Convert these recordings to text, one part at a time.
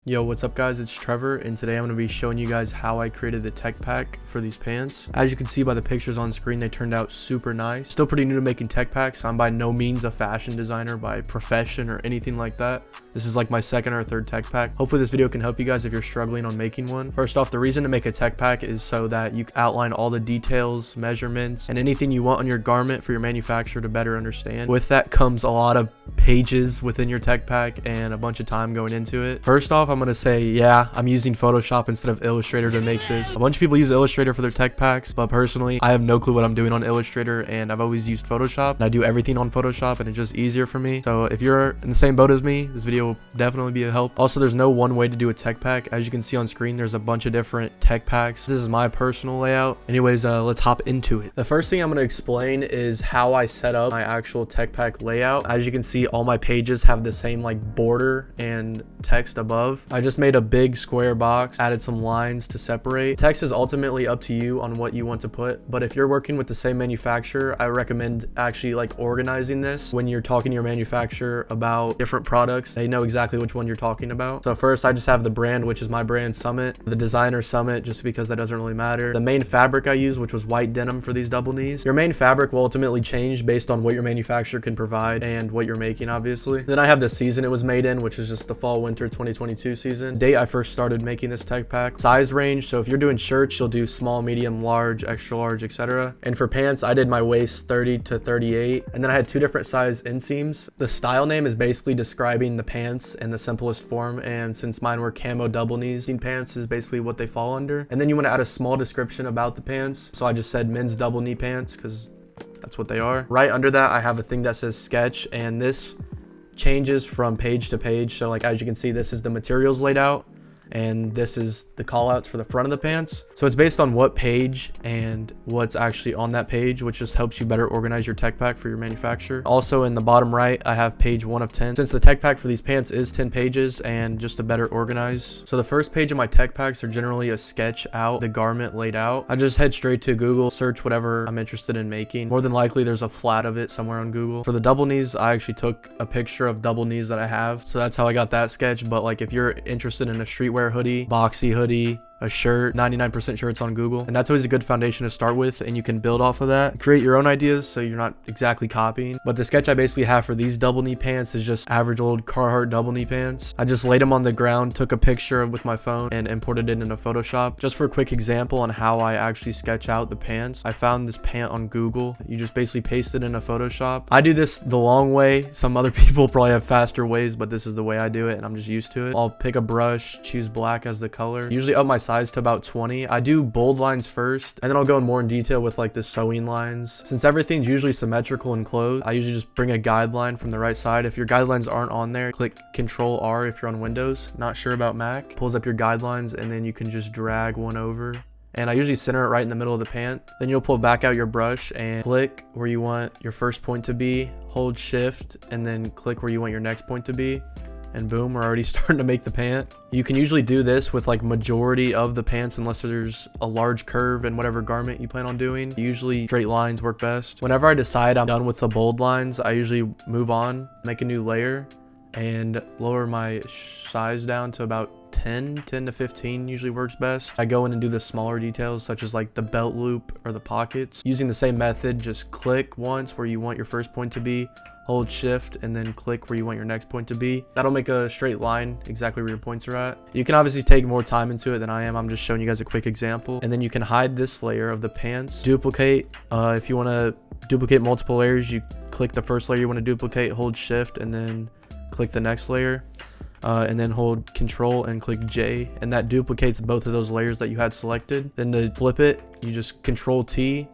Yo, what's up guys, it's Trevor, and today I'm going to be showing you guys how I created the tech pack for these pants. As you can see by the pictures on screen, they turned out super nice. Still pretty new to making tech packs. I'm by no means a fashion designer by profession or anything like that. This is like my second or third tech pack. Hopefully this video can help you guys if you're struggling on making one. First off, the reason to make a tech pack is so that you outline all the details, measurements, and anything you want on your garment for your manufacturer to better understand. With that comes a lot of pages within your tech pack and a bunch of time going into it. First off, I'm going to say, yeah, I'm using Photoshop instead of Illustrator to make this. A bunch of people use Illustrator for their tech packs, but personally, I have no clue what I'm doing on Illustrator, and I've always used Photoshop, and I do everything on Photoshop, and it's just easier for me. So if you're in the same boat as me, this video will definitely be a help. Also, there's no one way to do a tech pack. As you can see on screen, there's a bunch of different tech packs. This is my personal layout. Anyways, let's hop into it. The first thing I'm going to explain is how I set up my actual tech pack layout. As you can see, all my pages have the same like border and text above. I just made a big square box, added some lines to separate. Text is ultimately up to you on what you want to put, but if you're working with the same manufacturer, I recommend actually like organizing this. When you're talking to your manufacturer about different products, they know exactly which one you're talking about. So first, I just have the brand, which is my brand, Summit, the designer Summit, just because that doesn't really matter. The main fabric I use, which was white denim for these double knees. Your main fabric will ultimately change based on what your manufacturer can provide and what you're making, obviously. Then I have the season it was made in, which is just the fall winter 2022 season. Date I first started making this tech pack. Size range, so if you're doing shirts, you'll do small, medium, large, extra large, etc. And for pants, I did my waist 30 to 38, and then I had two different size inseams. The style name is basically describing the pants in the simplest form, and since mine were camo double knees, pants is basically what they fall under. And then you want to add a small description about the pants, so I just said men's double knee pants because that's what they are. Right under that, I have a thing that says sketch, and this changes from page to page. So like, as you can see, this is the materials laid out, and this is the call outs for the front of the pants. So it's based on what page and what's actually on that page, which just helps you better organize your tech pack for your manufacturer. Also in the bottom right, I have page 1 of 10, since the tech pack for these pants is 10 pages, and just to better organize. So the first page of my tech packs are generally a sketch out the garment laid out. I just head straight to Google, search whatever I'm interested in making. More than likely there's a flat of it somewhere on Google. For the double knees, I actually took a picture of double knees that I have, so that's how I got that sketch. But like, if you're interested in a streetwear hoodie, boxy hoodie, a shirt, 99% sure it's on Google, and that's always a good foundation to start with, and you can build off of that. Create your own ideas so you're not exactly copying. But the sketch I basically have for these double knee pants is just average old Carhartt double knee pants. I just laid them on the ground, took a picture with my phone, and imported it into Photoshop. Just for a quick example on how I actually sketch out the pants, I found this pant on Google. You just basically paste it into Photoshop. I do this the long way. Some other people probably have faster ways, but this is the way I do it, and I'm just used to it. I'll pick a brush, choose black as the color, usually up my size to about 20. I do bold lines first, and then I'll go in more in detail with like the sewing lines. Since everything's usually symmetrical and closed, I usually just bring a guideline from the right side. If your guidelines aren't on there, click Control R if you're on Windows. Not sure about Mac. Pulls up your guidelines, and then you can just drag one over. And I usually center it right in the middle of the pant. Then you'll pull back out your brush and click where you want your first point to be, hold shift, and then click where you want your next point to be. And boom, we're already starting to make the pant. You can usually do this with like majority of the pants unless there's a large curve in whatever garment you plan on doing. Usually straight lines work best. Whenever I decide I'm done with the bold lines, I usually move on, make a new layer, and lower my size down to about 10 to 15 usually works best. I go in and do the smaller details such as like the belt loop or the pockets. Using the same method, just click once where you want your first point to be, hold shift, and then click where you want your next point to be. That'll make a straight line exactly where your points are at. You can obviously take more time into it than I am. I'm just showing you guys a quick example. And then you can hide this layer of the pants. Duplicate. If you want to duplicate multiple layers, you click the first layer you want to duplicate, hold shift, and then click the next layer. And then hold Control and click J, and that duplicates both of those layers that you had selected. Then to flip it, you just Control T,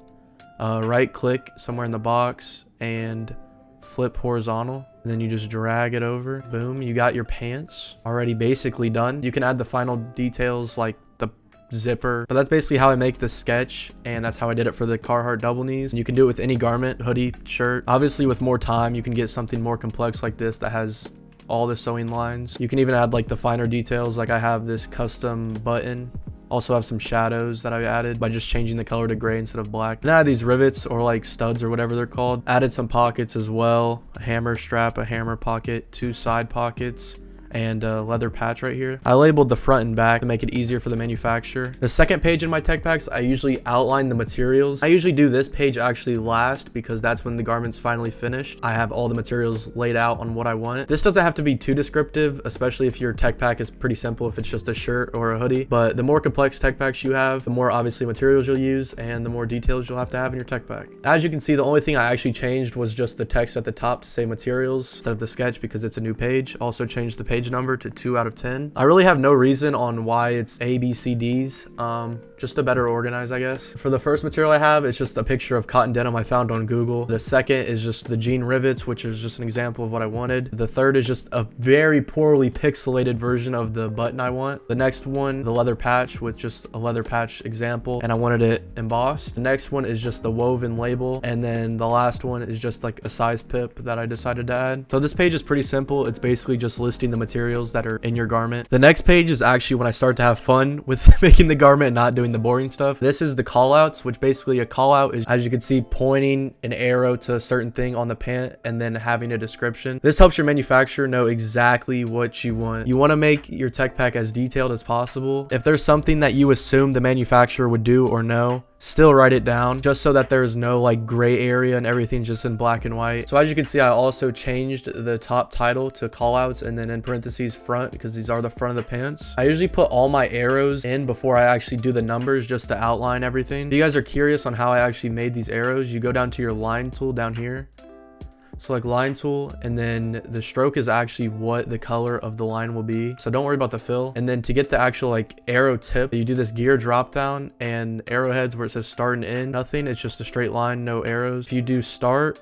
right click somewhere in the box, and flip horizontal, and then you just drag it over. Boom, you got your pants already basically done. You can add the final details like the zipper, but that's basically how I make the sketch, and that's how I did it for the Carhartt double knees. You can do it with any garment, hoodie, shirt. Obviously with more time you can get something more complex like this that has all the sewing lines. You can even add like the finer details, like I have this custom button. Also have some shadows that I added by just changing the color to gray instead of black. Then I had these rivets or like studs or whatever they're called. Added some pockets as well. A hammer strap, a hammer pocket, 2 side pockets, and a leather patch right here. I labeled the front and back to make it easier for the manufacturer. The second page in my tech packs, I usually outline the materials. I usually do this page actually last because that's when the garment's finally finished. I have all the materials laid out on what I want. This doesn't have to be too descriptive, especially if your tech pack is pretty simple, if it's just a shirt or a hoodie. But the more complex tech packs you have, the more obviously materials you'll use and the more details you'll have to have in your tech pack. As you can see, the only thing I actually changed was just the text at the top to say materials instead of the sketch because it's a new page. Also changed the page number to 2 out of 10. I really have no reason on why it's A, B, C, D's. Just to better organize, I guess. For the first material I have, it's just a picture of cotton denim I found on Google. The second is just the jean rivets, which is just an example of what I wanted. The third is just a very poorly pixelated version of the button I want. The next one, the leather patch with just a leather patch example, and I wanted it embossed. The next one is just the woven label, and then the last one is just like a size pip that I decided to add. So this page is pretty simple. It's basically just listing the materials that are in your garment. The next page is actually when I start to have fun with making the garment and not doing the boring stuff. This is the callouts, which basically a callout is, as you can see, pointing an arrow to a certain thing on the pant and then having a description. This helps your manufacturer know exactly what you want. You want to make your tech pack as detailed as possible. If there's something that you assume the manufacturer would do or know, still write it down just so that there's no like gray area and everything's just in black and white. So as you can see, I also changed the top title to callouts and then in parentheses front because these are the front of the pants. I usually put all my arrows in before I actually do the numbers just to outline everything. If you guys are curious on how I actually made these arrows, you go down to your line tool down here. Select line tool, and then the stroke is actually what the color of the line will be, so don't worry about the fill. And then to get the actual like arrow tip, you do this gear drop down and arrowheads where it says start and end, nothing, it's just a straight line, no arrows. If you do start,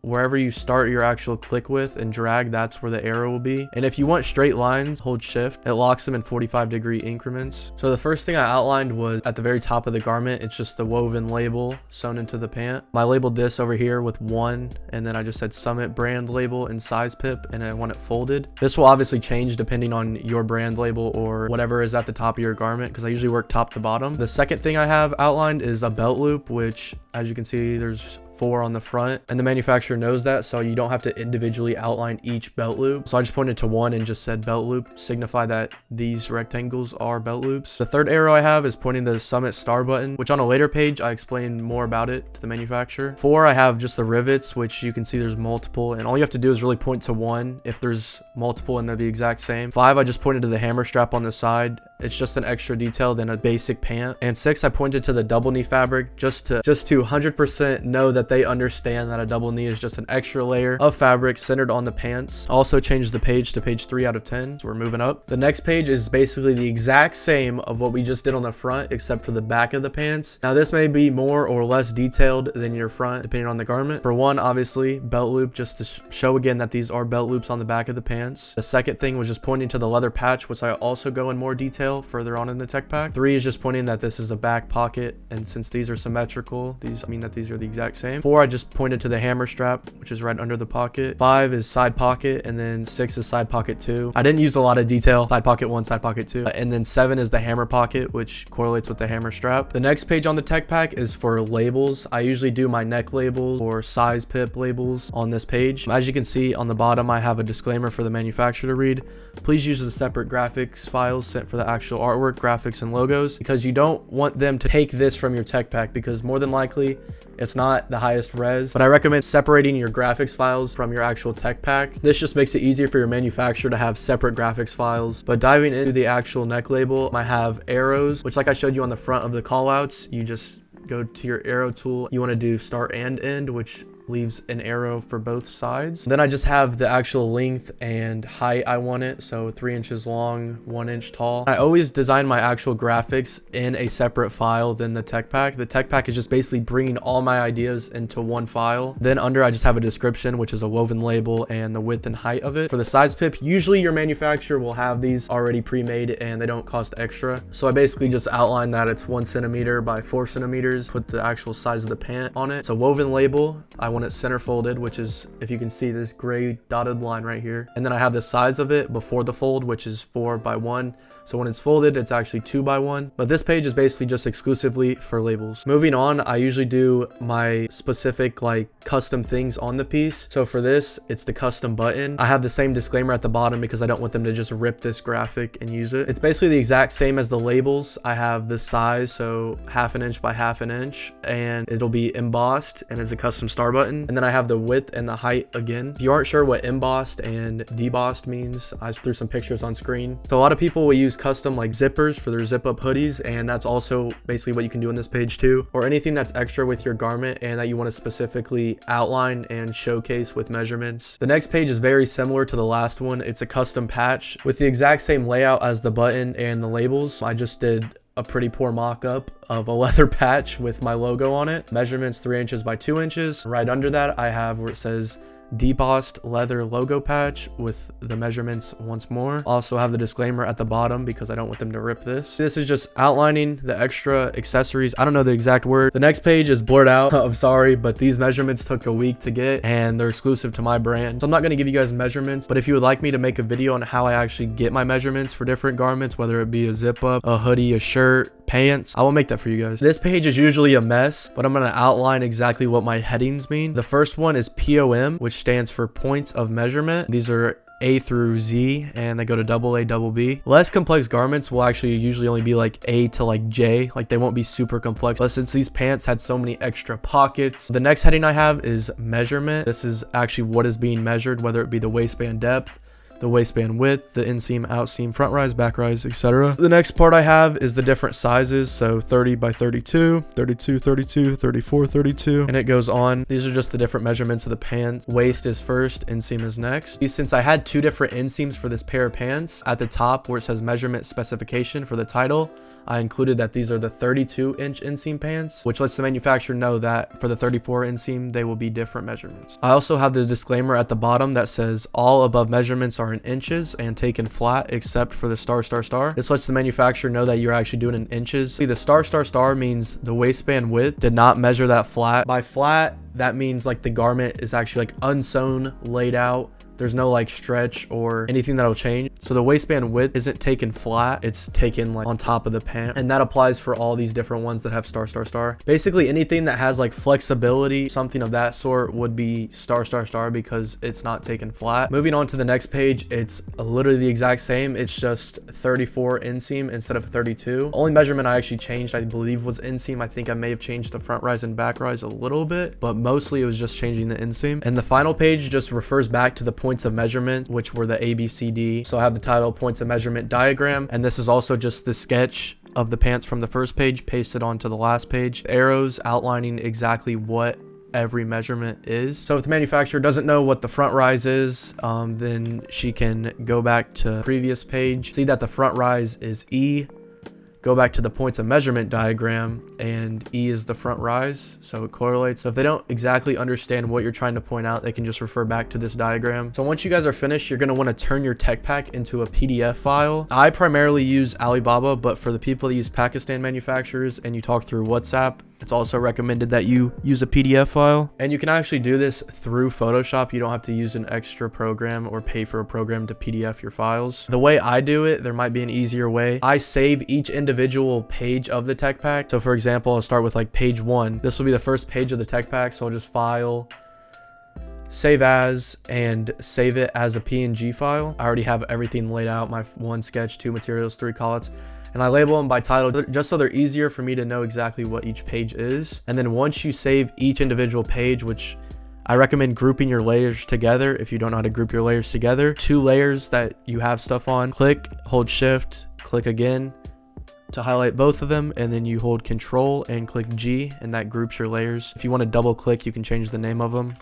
wherever you start your actual click with and drag, that's where the arrow will be. And if you want straight lines, hold shift, it locks them in 45-degree increments. So the first thing I outlined was at the very top of the garment, it's just the woven label sewn into the pant. I labeled this over here with 1, and then I just said Summit brand label and size pip, and I want it folded. This will obviously change depending on your brand label or whatever is at the top of your garment, because I usually work top to bottom. The second thing I have outlined is a belt loop, which as you can see, there's 4 on the front, and the manufacturer knows that, so you don't have to individually outline each belt loop. So I just pointed to 1 and just said belt loop, signify that these rectangles are belt loops. The third arrow I have is pointing to the Summit star button, which on a later page I explain more about it to the manufacturer. 4, I have just the rivets, which you can see there's multiple, and all you have to do is really point to 1 if there's multiple and they're the exact same. 5, I just pointed to the hammer strap on the side. It's just an extra detail than a basic pant. And 6, I pointed to the double knee fabric just to 100% know that they understand that a double knee is just an extra layer of fabric centered on the pants. Also changed the page to page 3 out of 10, so we're moving up. The next page is basically the exact same of what we just did on the front, except for the back of the pants. Now this may be more or less detailed than your front depending on the garment. For 1, obviously belt loop, just to show again that these are belt loops on the back of the pants. The second thing was just pointing to the leather patch, which I also go in more detail further on in the tech pack. 3 is just pointing that this is the back pocket, and since these are symmetrical, these mean that these are the exact same. 4, I just pointed to the hammer strap, which is right under the pocket. 5 is side pocket, and then 6 is side pocket 2. I didn't use a lot of detail. Side pocket 1, side pocket 2. And then 7 is the hammer pocket, which correlates with the hammer strap. The next page on the tech pack is for labels. I usually do my neck labels or size pip labels on this page. As you can see on the bottom, I have a disclaimer for the manufacturer to read. Please use the separate graphics files sent for the actual artwork, graphics, and logos, because you don't want them to take this from your tech pack, because more than likely it's not the highest res. But I recommend separating your graphics files from your actual tech pack. This just makes it easier for your manufacturer to have separate graphics files. But diving into the actual neck label, I have arrows, which like I showed you on the front of the callouts, you just go to your arrow tool. You want to do start and end, which leaves an arrow for both sides. Then I just have the actual length and height I want it, so 3 inches long, 1 inch tall. I always design my actual graphics in a separate file than the tech pack. The tech pack is just basically bringing all my ideas into one file. Then under I just have a description, which is a woven label and the width and height of it. For the size pip, usually your manufacturer will have these already pre-made and they don't cost extra. So I basically just outline that it's 1 centimeter by 4 centimeters, put the actual size of the pant on it. It's a woven label. I want want it center folded, which is, if you can see this gray dotted line right here. And then I have the size of it before the fold, which is 4x1. So when it's folded, it's actually 2x1. But this page is basically just exclusively for labels. Moving on, I usually do my specific like custom things on the piece. So for this, it's the custom button. I have the same disclaimer at the bottom because I don't want them to just rip this graphic and use it. It's basically the exact same as the labels. I have the size, so 1/2 inch by 1/2 inch, and it'll be embossed and it's a custom star button. And then I have the width and the height again. If you aren't sure what embossed and debossed means, I threw some pictures on screen. So a lot of people will use custom like zippers for their zip up hoodies, and that's also basically what you can do on this page too, or anything that's extra with your garment and that you want to specifically outline and showcase with measurements. The next page is very similar to the last one. It's a custom patch with the exact same layout as the button and the labels. I just did a pretty poor mock-up of a leather patch with my logo on it. Measurements 3 inches by 2 inches. Right under that I have where it says debossed leather logo patch with the measurements once more. Also have the disclaimer at the bottom because I don't want them to rip this. This is just outlining the extra accessories. I don't know the exact word. The next page is blurred out. I'm sorry, but these measurements took a week to get and they're exclusive to my brand. So I'm not going to give you guys measurements, but if you would like me to make a video on how I actually get my measurements for different garments, whether it be a zip up, a hoodie, a shirt, pants, I will make that for you guys. This page is usually a mess, but I'm going to outline exactly what my headings mean. The first one is POM, which stands for points of measurement. These are A through Z, and they go to AA, BB. Less complex garments will actually usually only be like A to like J, like they won't be super complex. But since these pants had so many extra pockets, the next heading I have is measurement. This is actually what is being measured, whether it be the waistband depth, the waistband width, the inseam, outseam, front rise, back rise, etc. The next part I have is the different sizes, so 30 by 32, 32, 32, 34, 32, and it goes on. These are just the different measurements of the pants. Waist is first, inseam is next. Since I had 2 different inseams for this pair of pants, at the top where it says measurement specification for the title, I included that these are the 32-inch inseam pants, which lets the manufacturer know that for the 34 inseam, they will be different measurements. I also have the disclaimer at the bottom that says all above measurements are in inches and taken flat except for the star, star, star. This lets the manufacturer know that you're actually doing it in inches. See, the star, star, star means the waistband width did not measure that flat. By flat, that means like the garment is actually like unsewn, laid out. There's no like stretch or anything that'll change. So the waistband width isn't taken flat, it's taken like on top of the pant. And that applies for all these different ones that have star, star, star. Basically anything that has like flexibility, something of that sort, would be star, star, star because it's not taken flat. Moving on to the next page, it's literally the exact same. It's just 34 inseam instead of 32. The only measurement I actually changed, I believe, was inseam. I think I may have changed the front rise and back rise a little bit, but mostly it was just changing the inseam. And the final page just refers back to the points of measurement, which were the A, B, C, D. So I have the title points of measurement diagram, and this is also just the sketch of the pants from the first page pasted onto the last page. Arrows outlining exactly what every measurement is. So if the manufacturer doesn't know what the front rise is, then she can go back to previous page, see that the front rise is E, go back to the points of measurement diagram, and E is the front rise, so it correlates. So if they don't exactly understand what you're trying to point out, they can just refer back to this diagram. So once you guys are finished, you're going to want to turn your Techpack into a PDF file. I primarily use Alibaba, but for the people that use Pakistan manufacturers and you talk through WhatsApp, it's also recommended that you use a PDF file. And you can actually do this through Photoshop. You don't have to use an extra program or pay for a program to PDF your files. The way I do it, there might be an easier way. I save each individual page of the Techpack. So for example, I'll start with like page 1. This will be the first page of the Techpack. So I'll just file, save as, and save it as a PNG file. I already have everything laid out, my 1 sketch, 2 materials, 3 callouts. And I label them by title just so they're easier for me to know exactly what each page is. And then once you save each individual page, which I recommend grouping your layers together if you don't know how to group your layers together. 2 layers that you have stuff on, click, hold shift, click again to highlight both of them, and then you hold control and click G, and that groups your layers. If you want to double click, you can change the name of them.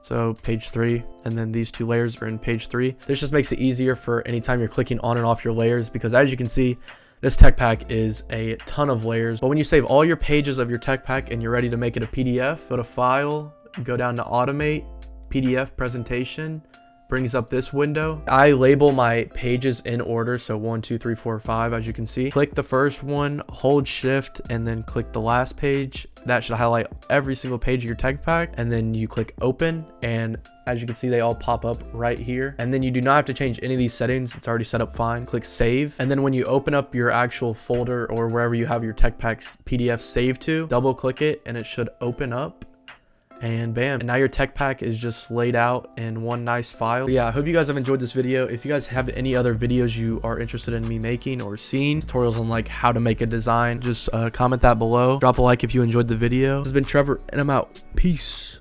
So page 3, and then these 2 layers are in page 3. This just makes it easier for anytime you're clicking on and off your layers, because as you can see, this Techpack is a ton of layers. But when you save all your pages of your Techpack and you're ready to make it a PDF, go to File, go down to Automate, PDF Presentation, brings up this window. I label my pages in order, so 1, 2, 3, 4, 5, as you can see. Click the first one, hold shift, and then click the last page. That should highlight every single page of your Techpack, and then you click open, and as you can see, they all pop up right here. And then you do not have to change any of these settings. It's already set up fine. Click save. And then when you open up your actual folder or wherever you have your Techpack's PDF saved to, double click it and it should open up. And bam, and now your Techpack is just laid out in one nice file. But yeah, I hope you guys have enjoyed this video. If you guys have any other videos you are interested in me making or seeing, tutorials on like how to make a design, just comment that below. Drop a like if you enjoyed the video. This has been Trevor, and I'm out. Peace.